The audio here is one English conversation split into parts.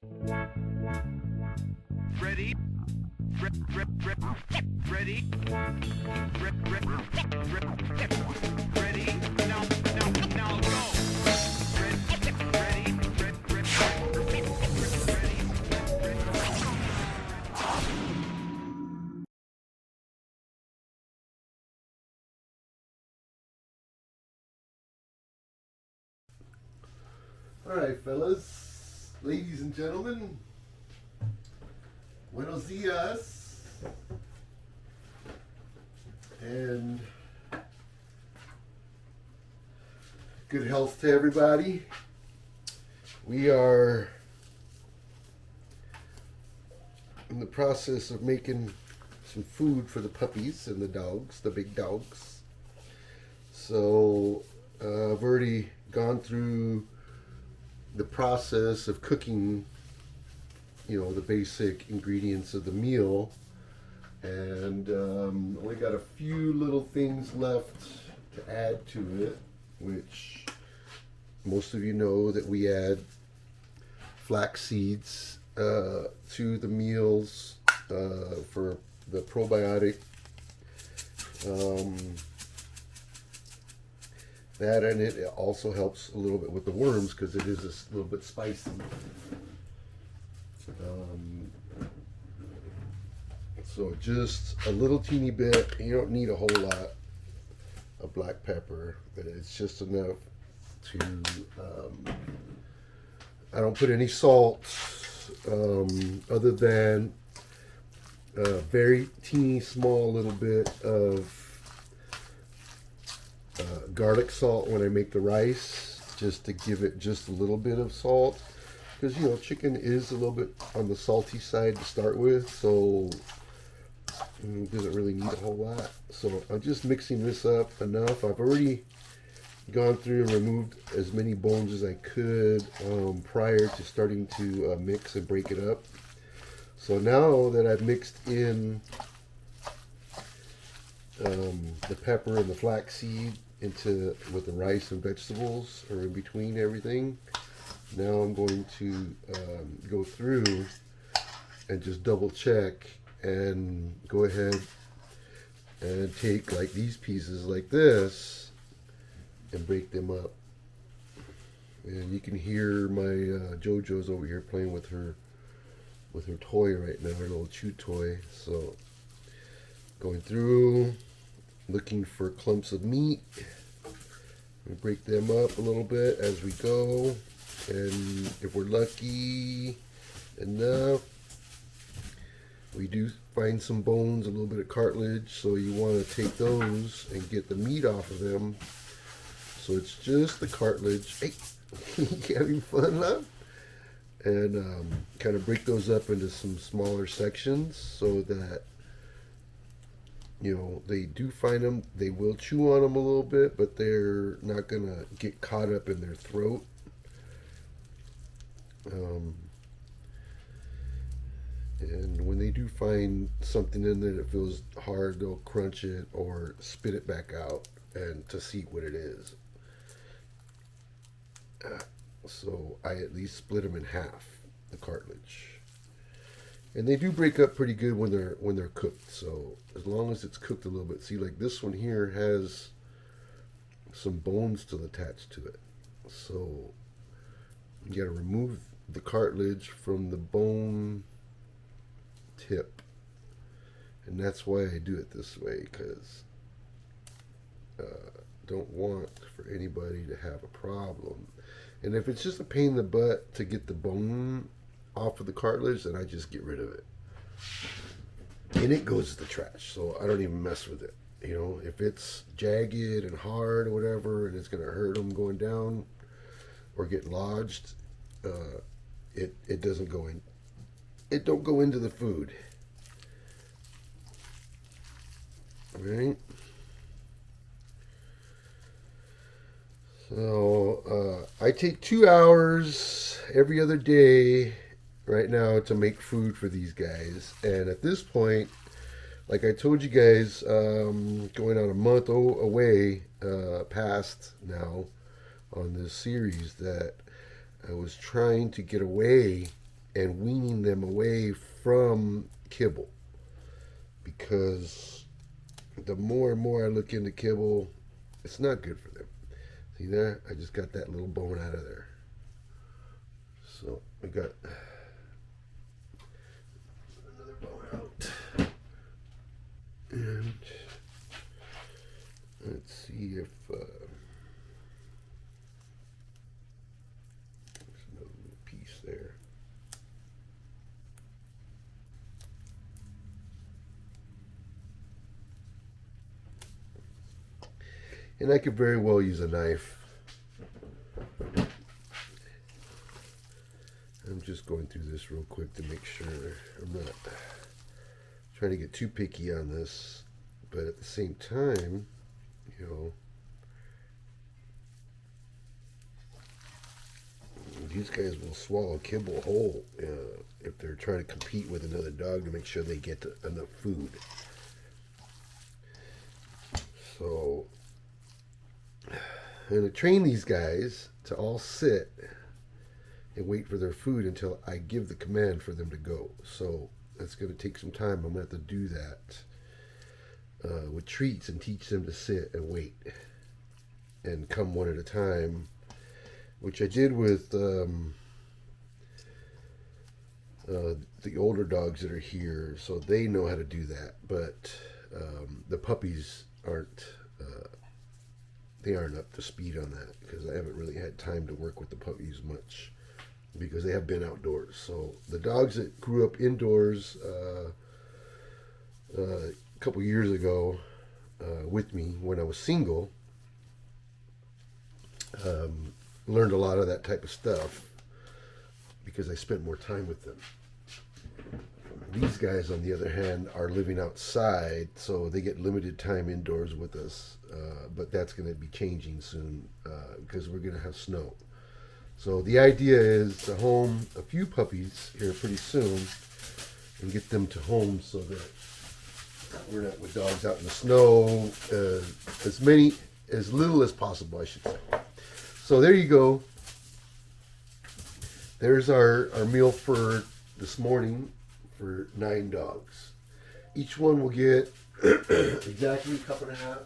Ready? Ready? Ready? Now go! Ready? All right, fellas, ladies and gentlemen, buenos dias, and good health to everybody. We are in the process of making some food for the puppies and the dogs, the big dogs. So I've already gone through the process of cooking, the basic ingredients of the meal, and only got a few little things left to add to it, which most of you know that we add flax seeds to the meals for the probiotic. That, and it also helps a little bit with the worms because it is a little bit spicy. So just a little teeny bit. You don't need a whole lot of black pepper, but it's just enough to. I don't put any salt other than a very teeny small little bit of garlic salt when I make the rice, just to give it just a little bit of salt, because chicken is a little bit on the salty side to start with, so it doesn't really need a whole lot. So I'm just mixing this up enough. I've already gone through and removed as many bones as I could prior to starting to mix and break it up. So now that I've mixed in the pepper and the flaxseed with the rice and vegetables, or in between everything, now I'm going to go through and just double check and go ahead and take like these pieces like this and break them up. And you can hear my JoJo's over here playing with her toy right now, her little chew toy. So going through, looking for clumps of meat. We break them up a little bit as we go, and if we're lucky enough, we do find some bones, a little bit of cartilage, so you want to take those and get the meat off of them. So it's just the cartilage. Hey, you having fun, love? And kind of break those up into some smaller sections so that they do find them. They will chew on them a little bit, but they're not going to get caught up in their throat. And when they do find something in there that feels hard, they'll crunch it or spit it back out and to see what it is. So I at least split them in half, the cartilage. And they do break up pretty good when they're cooked. So as long as it's cooked a little bit. See, like this one here has some bones still attached to it. So you got to remove the cartilage from the bone tip. And that's why I do it this way, because don't want for anybody to have a problem. And if it's just a pain in the butt to get the bone off of the cartilage, then I just get rid of it. And it goes to the trash, so I don't even mess with it. If it's jagged and hard or whatever, and it's going to hurt them going down or get lodged, it doesn't go in. It don't go into the food. All right. So I take 2 hours every other day right now to make food for these guys. And at this point, like I told you guys, going on a month away past now on this series, that I was trying to get away and weaning them away from kibble, because the more and more I look into kibble, it's not good for them. See there? I just got that little bone out of there. So we got another bone out. And let's see if there's another little piece there. And I could very well use a knife. I'm just going through this real quick to make sure I'm not trying to get too picky on this, but at the same time, you know, these guys will swallow kibble whole if they're trying to compete with another dog to make sure they get enough food. So, I'm going to train these guys to all sit and wait for their food until I give the command for them to go. So that's going to take some time. I'm going to have to do that with treats and teach them to sit and wait and come one at a time, which I did with the older dogs that are here, so they know how to do that. But the puppies aren't. They aren't up to speed on that because I haven't really had time to work with the puppies much because they have been outdoors. So the dogs that grew up indoors a couple years ago with me when I was single learned a lot of that type of stuff because I spent more time with them. These guys, on the other hand, are living outside, so they get limited time indoors with us. But that's going to be changing soon because we're going to have snow. So the idea is to home a few puppies here pretty soon and get them to home so that we're not with dogs out in the snow. As little as possible, I should say. So there you go. There's our meal for this morning for 9 dogs. Each one will get exactly a cup and a half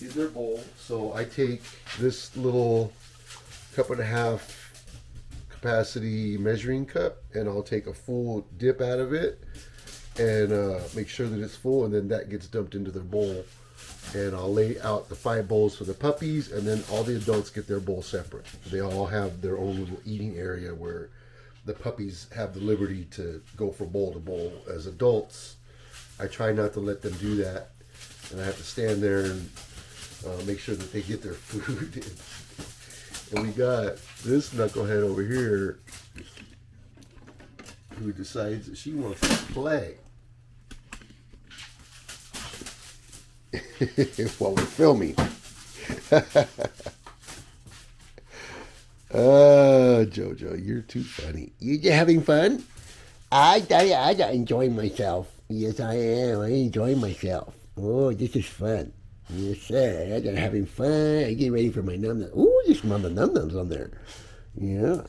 in their bowl. So I take this little cup and a half capacity measuring cup and I'll take a full dip out of it and make sure that it's full, and then that gets dumped into their bowl. And I'll lay out the 5 bowls for the puppies, and then all the adults get their bowl separate. They all have their own little eating area where the puppies have the liberty to go from bowl to bowl. As adults, I try not to let them do that, and I have to stand there and make sure that they get their food. And we got this knucklehead over here who decides that she wants to play while we're filming. Jojo, you're too funny. You having fun? I tell you, I'm enjoying myself. Yes, I am. I'm enjoying myself. Oh, this is fun. Yes, sir. I'm having fun. I'm getting ready for my num-nums. Ooh, you smell the num-nums on there. Yeah.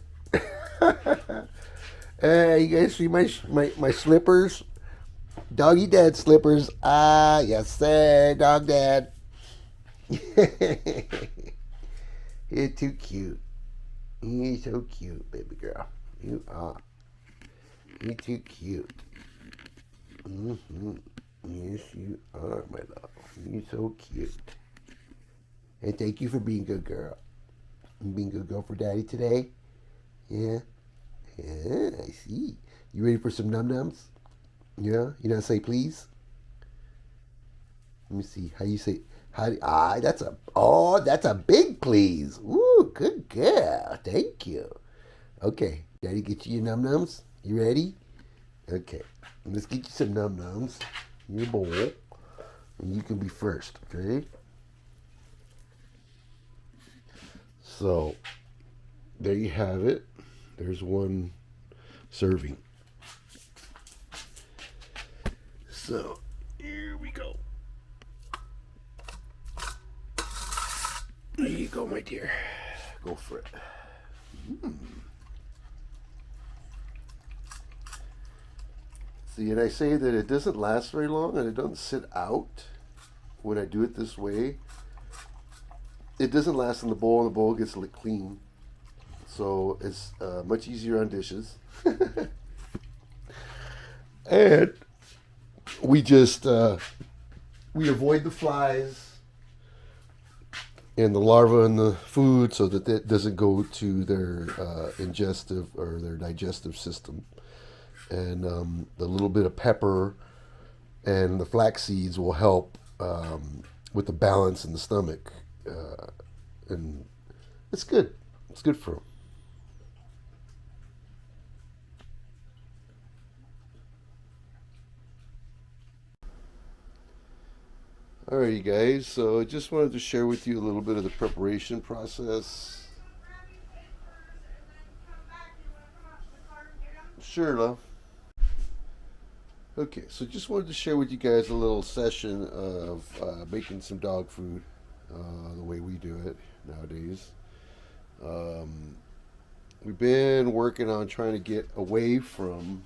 You guys see my slippers? Doggy dad slippers. Ah, yes, sir. Dog dad. You're too cute. You're so cute, baby girl. You are. You're too cute. Mm-hmm. Yes, you are, my love. You're so cute. And thank you for being a good girl. You being a good girl for Daddy today? Yeah? Yeah, I see. You ready for some num-nums? Yeah? You know how to say please? Let me see. How you say... that's a big please. Ooh, good girl. Thank you. Okay, Daddy, get you your num-nums. You ready? Okay, let's get you some num-nums in your bowl, and you can be first, okay? So, there you have it. There's one serving. So, here we go. There you go, my dear. Go for it. tasty. And I say that it doesn't last very long and it doesn't sit out when I do it this way. It doesn't last in the bowl, and the bowl gets clean. So it's much easier on dishes. And we just we avoid the flies and the larvae in the food so that it doesn't go to their ingestive or their digestive system. And the little bit of pepper and the flax seeds will help with the balance in the stomach. And it's good. It's good for them. Alrighty, guys. So I just wanted to share with you a little bit of the preparation process. Sure, love. Okay, so just wanted to share with you guys a little session of making some dog food the way we do it nowadays. Um, we've been working on trying to get away from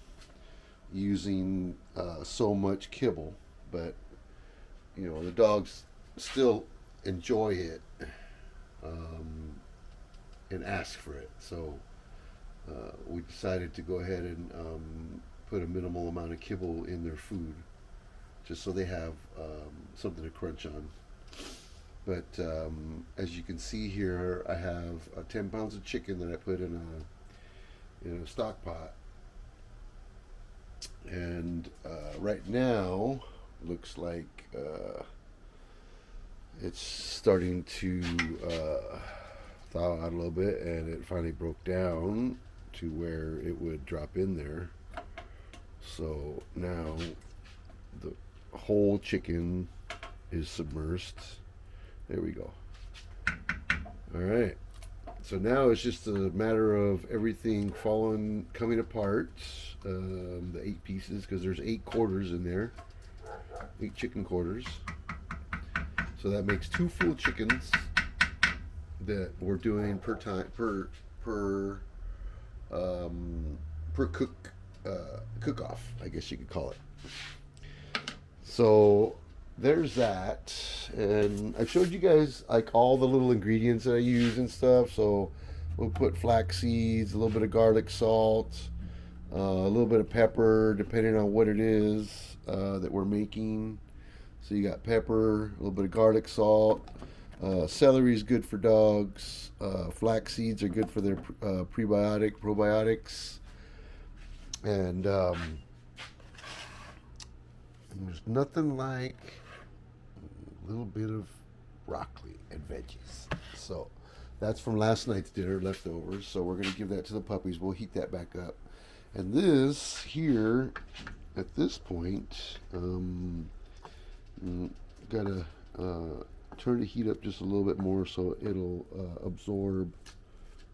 using so much kibble, but you know the dogs still enjoy it um, and ask for it. So we decided to go ahead and put a minimal amount of kibble in their food, just so they have something to crunch on. But as you can see here, I have 10 pounds of chicken that I put in a stock pot, and right now looks like it's starting to thaw out a little bit, and it finally broke down to where it would drop in there. So now the whole chicken is submersed. There we go. All right. So now it's just a matter of everything coming apart. The 8 pieces, because there's 8 quarters in there, 8 chicken quarters. So that makes 2 full chickens that we're doing per time per cook off, I guess you could call it. So there's that, and I showed you guys like all the little ingredients that I use and stuff. So we'll put flax seeds, a little bit of garlic salt, a little bit of pepper, depending on what it is that we're making. So you got pepper, a little bit of garlic salt. Celery is good for dogs. Flax seeds are good for their probiotics. And there's nothing like a little bit of broccoli and veggies. So that's from last night's dinner, leftovers. So we're going to give that to the puppies. We'll heat that back up. And this here, at this point, gotta turn the heat up just a little bit more so it'll absorb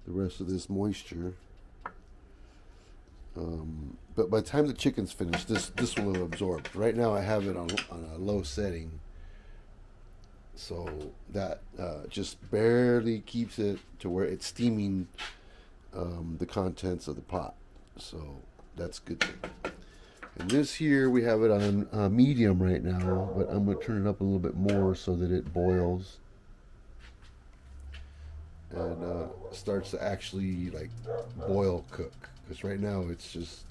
the rest of this moisture. But by the time the chicken's finished, this will have absorbed. Right now I have it on a low setting, so that just barely keeps it to where it's steaming the contents of the pot. So that's good. And this here, we have it on medium right now, but I'm going to turn it up a little bit more so that it boils and starts to actually like boil cook. Because right now it's just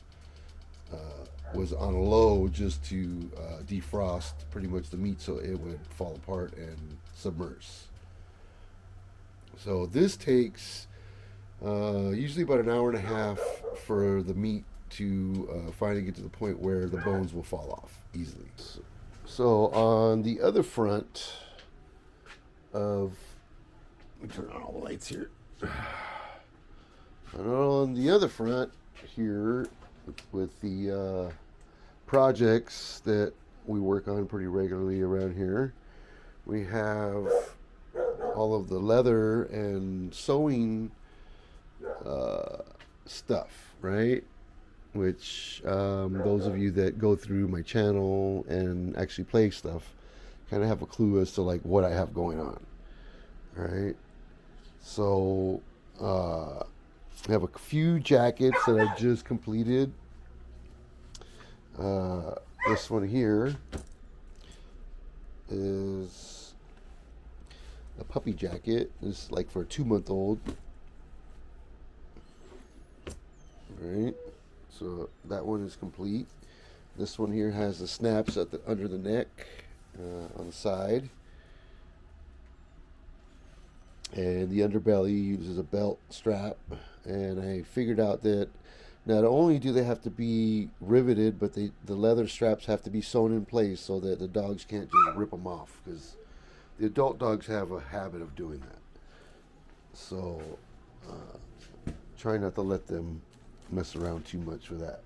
was on low just to defrost pretty much the meat so it would fall apart and submerge. So this takes usually about an hour and a half for the meat to finally get to the point where the bones will fall off easily. So on the other front of, let me turn on all the lights here. And on the other front here, with the projects that we work on pretty regularly around here, we have all of the leather and sewing stuff, right? Which those of you that go through my channel and actually play stuff kind of have a clue as to like what I have going on. All right, so I have a few jackets that I just completed. This one here is a puppy jacket. It's like for a 2-month-old. Alright, so that one is complete. This one here has the snaps at the under the neck, on the side, and the underbelly uses a belt strap. And I figured out that not only do they have to be riveted, but the leather straps have to be sewn in place so that the dogs can't just rip them off, because the adult dogs have a habit of doing that. So try not to let them mess around too much with that.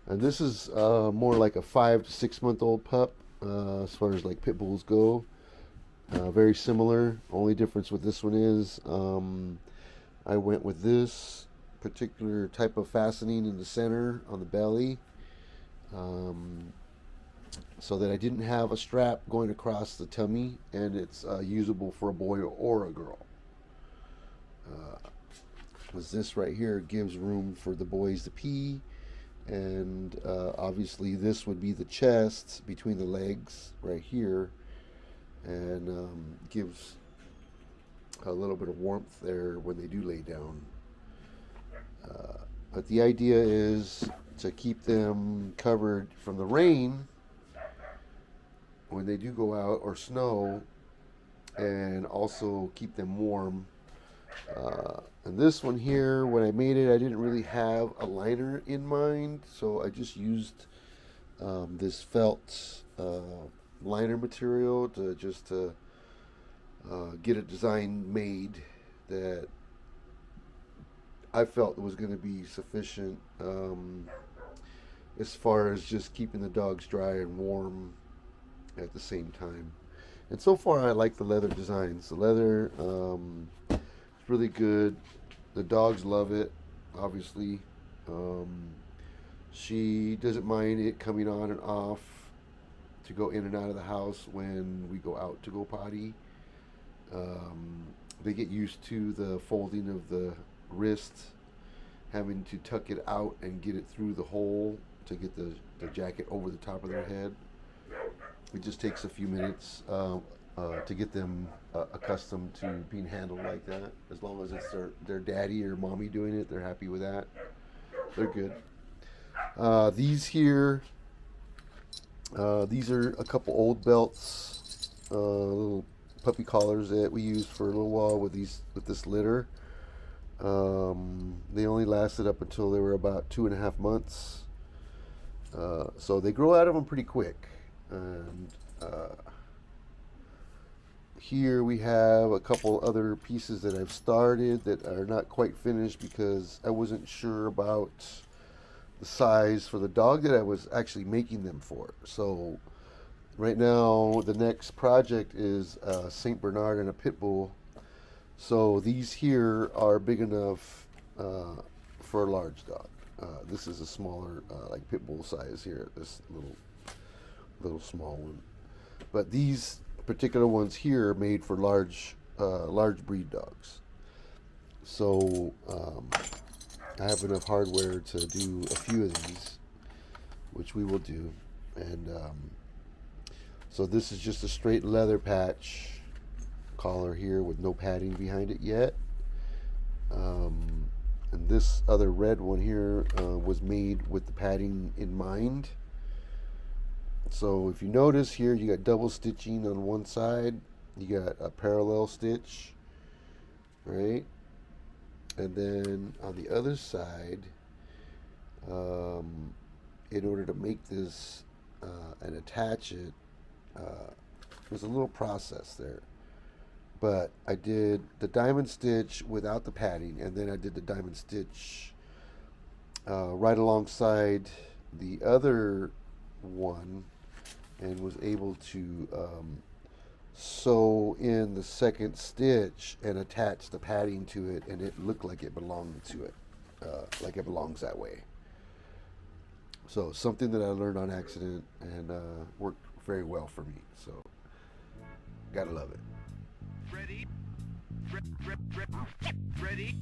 And this is more like a 5 to 6 month old pup, as far as like pit bulls go. Very similar. Only difference with this one is I went with this particular type of fastening in the center on the belly, so that I didn't have a strap going across the tummy, and it's usable for a boy or a girl. Because this right here gives room for the boys to pee, and obviously this would be the chest between the legs right here, and gives a little bit of warmth there when they do lay down. But the idea is to keep them covered from the rain when they do go out, or snow, and also keep them warm. And this one here, when I made it, I didn't really have a liner in mind, so I just used this felt liner material to get a design made that I felt was going to be sufficient, as far as just keeping the dogs dry and warm at the same time. And so far I like the leather designs. The leather is really good. The dogs love it, obviously. She doesn't mind it coming on and off to go in and out of the house when we go out to go potty. They get used to the folding of the wrist, having to tuck it out and get it through the hole to get the jacket over the top of their head. It just takes a few minutes to get them accustomed to being handled like that. As long as it's their daddy or mommy doing it, they're happy with that. They're good. These here, these are a couple old belts, little puppy collars that we used for a little while with this litter. They only lasted up until they were about 2.5 months. So they grow out of them pretty quick. And here we have a couple other pieces that I've started that are not quite finished because I wasn't sure about the size for the dog that I was actually making them for. So right now the next project is St. Bernard and a Pit Bull. So these here are big enough for a large dog. This is a smaller, like Pit Bull size here, this little small one. But these particular ones here are made for large breed dogs. So I have enough hardware to do a few of these, which we will do. And so this is just a straight leather patch collar here with no padding behind it yet. And this other red one here was made with the padding in mind. So if you notice here, you got double stitching on one side, you got a parallel stitch, right? And then on the other side, in order to make this and attach it, there's a little process there. But I did the diamond stitch without the padding, and then I did the diamond stitch right alongside the other one, and was able to sew in the second stitch and attach the padding to it, and it looked like it belonged to it, like it belongs that way. So something that I learned on accident and worked very well for me. So gotta love it. Ready? Ready?